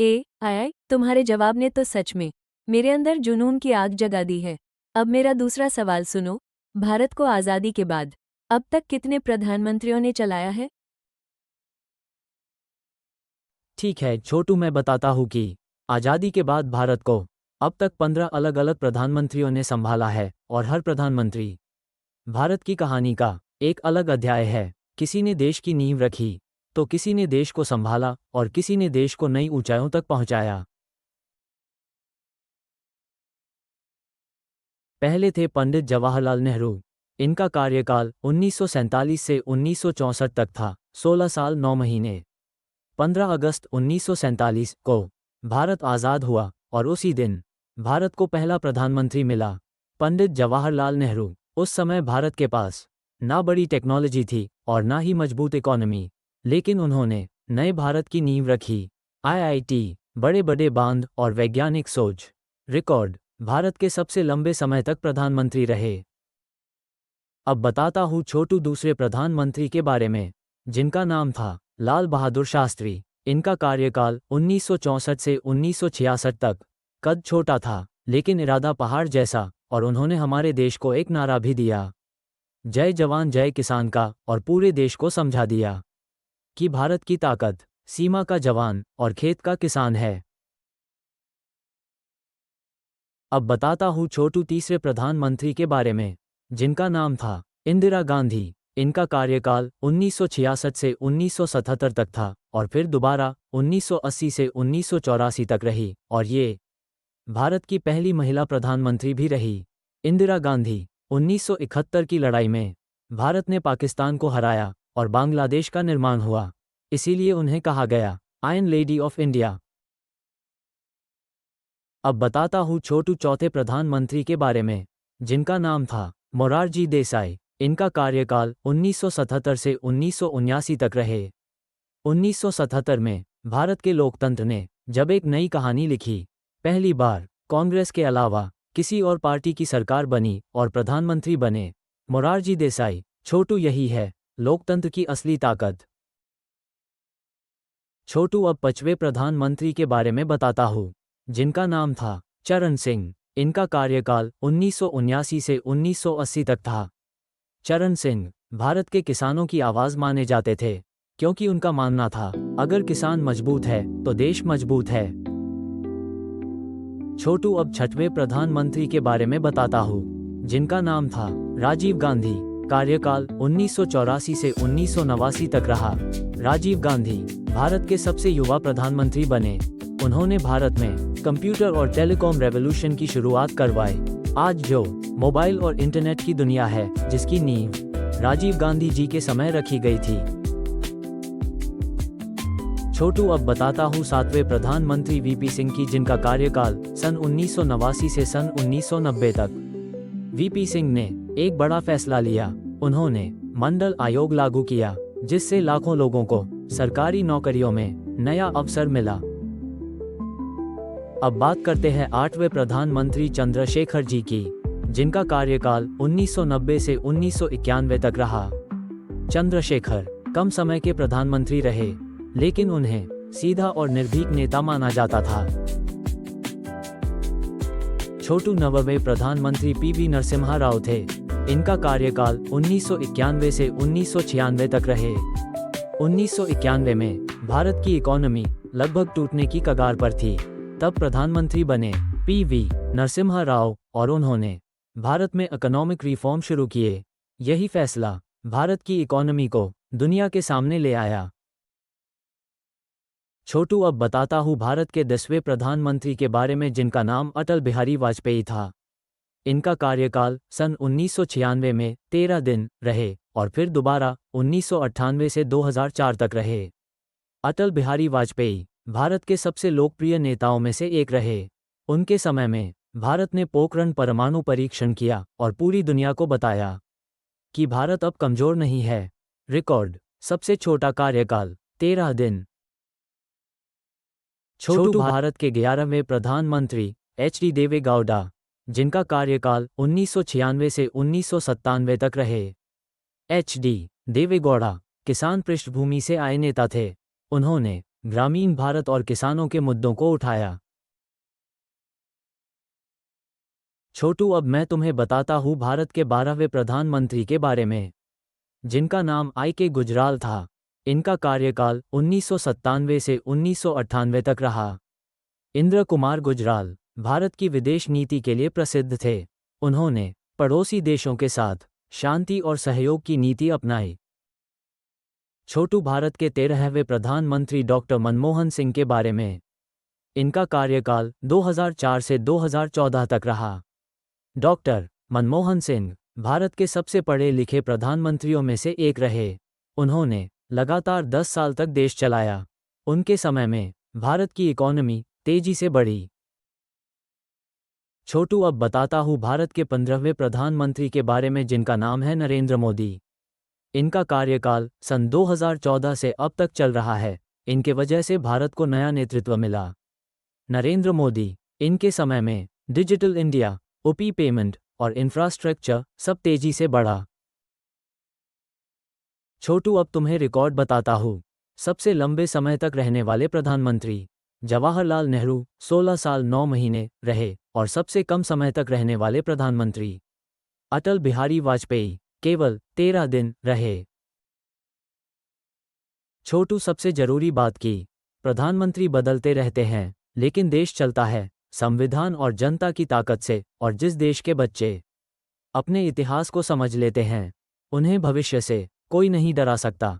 तुम्हारे जवाब ने तो सच में मेरे अंदर जुनून की आग जगा दी है। अब मेरा दूसरा सवाल सुनो। भारत को आज़ादी के बाद अब तक कितने प्रधानमंत्रियों ने चलाया है? ठीक है छोटू, मैं बताता हूँ कि आज़ादी के बाद भारत को अब तक 15 अलग अलग प्रधानमंत्रियों ने संभाला है और हर प्रधानमंत्री भारत की कहानी का एक अलग अध्याय है। किसी ने देश की नींव रखी तो किसी ने देश को संभाला और किसी ने देश को नई ऊंचाइयों तक पहुंचाया। पहले थे पंडित जवाहरलाल नेहरू। इनका कार्यकाल 1947 से 1964 तक था, 16 साल 9 महीने। 15 अगस्त 1947 को भारत आज़ाद हुआ और उसी दिन भारत को पहला प्रधानमंत्री मिला, पंडित जवाहरलाल नेहरू। उस समय भारत के पास ना बड़ी टेक्नोलॉजी थी और ना ही मजबूत इकोनॉमी, लेकिन उन्होंने नए भारत की नींव रखी। आईआईटी, बड़े बड़े बांध और वैज्ञानिक सोच रिकॉर्ड भारत के सबसे लंबे समय तक प्रधानमंत्री रहे। अब बताता हूँ छोटू दूसरे प्रधानमंत्री के बारे में, जिनका नाम था लाल बहादुर शास्त्री। इनका कार्यकाल 1964 से 1966 तक। कद छोटा था लेकिन इरादा पहाड़ जैसा, और उन्होंने हमारे देश को एक नारा भी दिया, जय जवान जय किसान का, और पूरे देश को समझा दिया कि भारत की ताकत सीमा का जवान और खेत का किसान है। अब बताता हूँ छोटू तीसरे प्रधानमंत्री के बारे में, जिनका नाम था इंदिरा गांधी। इनका कार्यकाल 1966 से 1977 तक था और फिर दोबारा 1980 से 1984 तक रही, और ये भारत की पहली महिला प्रधानमंत्री भी रही। इंदिरा गांधी 1971 की लड़ाई में भारत ने पाकिस्तान को हराया और बांग्लादेश का निर्माण हुआ, इसीलिए उन्हें कहा गया आयरन लेडी ऑफ इंडिया। अब बताता हूँ छोटू चौथे प्रधानमंत्री के बारे में, जिनका नाम था मोरारजी देसाई। इनका कार्यकाल 1977 से 1979 तक रहे। 1977 में भारत के लोकतंत्र ने जब एक नई कहानी लिखी, पहली बार कांग्रेस के अलावा किसी और पार्टी की सरकार बनी और प्रधानमंत्री बने मोरारजी देसाई। छोटू यही है लोकतंत्र की असली ताकत। छोटू अब पांचवें प्रधानमंत्री के बारे में बताता हूँ, जिनका नाम था चरण सिंह। इनका कार्यकाल 1979 से 1980 तक था। चरण सिंह भारत के किसानों की आवाज़ माने जाते थे, क्योंकि उनका मानना था अगर किसान मजबूत है तो देश मजबूत है। छोटू अब छठवें प्रधानमंत्री के बारे में बताता हूँ, जिनका नाम था राजीव गांधी। कार्यकाल 1984 से 1989 तक रहा। राजीव गांधी भारत के सबसे युवा प्रधानमंत्री बने। उन्होंने भारत में कंप्यूटर और टेलीकॉम रेवोल्यूशन की शुरुआत करवाई। आज जो मोबाइल और इंटरनेट की दुनिया है, जिसकी नींव राजीव गांधी जी के समय रखी गई थी। छोटू अब बताता हूँ सातवें प्रधानमंत्री वीपी सिंह की, जिनका कार्यकाल सन 1989 से सन 1990 तक। वीपी सिंह ने एक बड़ा फैसला लिया। उन्होंने मंडल आयोग लागू किया, जिससे लाखों लोगों को सरकारी नौकरियों में नया अवसर मिला। अब बात करते हैं आठवें प्रधानमंत्री चंद्रशेखर जी की, जिनका कार्यकाल 1990 से 1991 तक रहा। चंद्रशेखर कम समय के प्रधानमंत्री रहे, लेकिन उन्हें सीधा और निर्भीक नेता माना जाता था। छोटू नववें प्रधानमंत्री पीवी नरसिम्हा राव थे। इनका कार्यकाल 1991 से 1996 तक रहे। 1991 में भारत की इकोनॉमी लगभग टूटने की कगार पर थी। तब प्रधानमंत्री बने पीवी नरसिम्हा राव और उन्होंने भारत में इकोनॉमिक रिफॉर्म शुरू किए। यही फैसला भारत की इकोनॉमी को दुनिया के सामने ले आया। छोटू अब बताता हूँ भारत के 10वें प्रधानमंत्री के बारे में, जिनका नाम अटल बिहारी वाजपेयी था। इनका कार्यकाल सन 1996 में 13 दिन रहे और फिर दोबारा 1998 से 2004 तक रहे। अटल बिहारी वाजपेयी भारत के सबसे लोकप्रिय नेताओं में से एक रहे। उनके समय में भारत ने पोखरण परमाणु परीक्षण किया और पूरी दुनिया को बताया कि भारत अब कमजोर नहीं है। रिकॉर्ड सबसे छोटा कार्यकाल 13 दिन। छोटू भारत के 11वें प्रधानमंत्री एच.डी. देवे गौड़ा, जिनका कार्यकाल 1996 से 1997 तक रहे। एच.डी. देवे गौड़ा किसान पृष्ठभूमि से आए नेता थे। उन्होंने ग्रामीण भारत और किसानों के मुद्दों को उठाया। छोटू, अब मैं तुम्हें बताता हूँ भारत के 12वें प्रधानमंत्री के बारे में, जिनका नाम I.K. गुजराल था। इनका कार्यकाल 1997 से 1998 तक रहा। इंद्र कुमार गुजराल भारत की विदेश नीति के लिए प्रसिद्ध थे। उन्होंने पड़ोसी देशों के साथ शांति और सहयोग की नीति अपनाई। छोटू, भारत के 13वें प्रधानमंत्री डॉक्टर मनमोहन सिंह के बारे में, इनका कार्यकाल 2004 से 2014 तक रहा। डॉक्टर मनमोहन सिंह भारत के सबसे पढ़े लिखे प्रधानमंत्रियों में से एक रहे। उन्होंने लगातार 10 साल तक देश चलाया। उनके समय में भारत की इकोनॉमी तेजी से बढ़ी। छोटू, अब बताता हूँ भारत के 15वें प्रधानमंत्री के बारे में, जिनका नाम है नरेंद्र मोदी। इनका कार्यकाल सन 2014 से अब तक चल रहा है। इनके वजह से भारत को नया नेतृत्व मिला। नरेंद्र मोदी, इनके समय में डिजिटल इंडिया, ओपी पेमेंट और इंफ्रास्ट्रक्चर सब तेजी से बढ़ा। छोटू, अब तुम्हें रिकॉर्ड बताता हूँ। सबसे लंबे समय तक रहने वाले प्रधानमंत्री, जवाहरलाल नेहरू 16 साल 9 महीने रहे और सबसे कम समय तक रहने वाले प्रधानमंत्री, अटल बिहारी वाजपेयी, केवल 13 दिन रहे। छोटू, सबसे जरूरी बात की, प्रधानमंत्री बदलते रहते हैं लेकिन देश चलता है संविधान और जनता की ताकत से। और जिस देश के बच्चे अपने इतिहास को समझ लेते हैं, उन्हें भविष्य से कोई नहीं डरा सकता।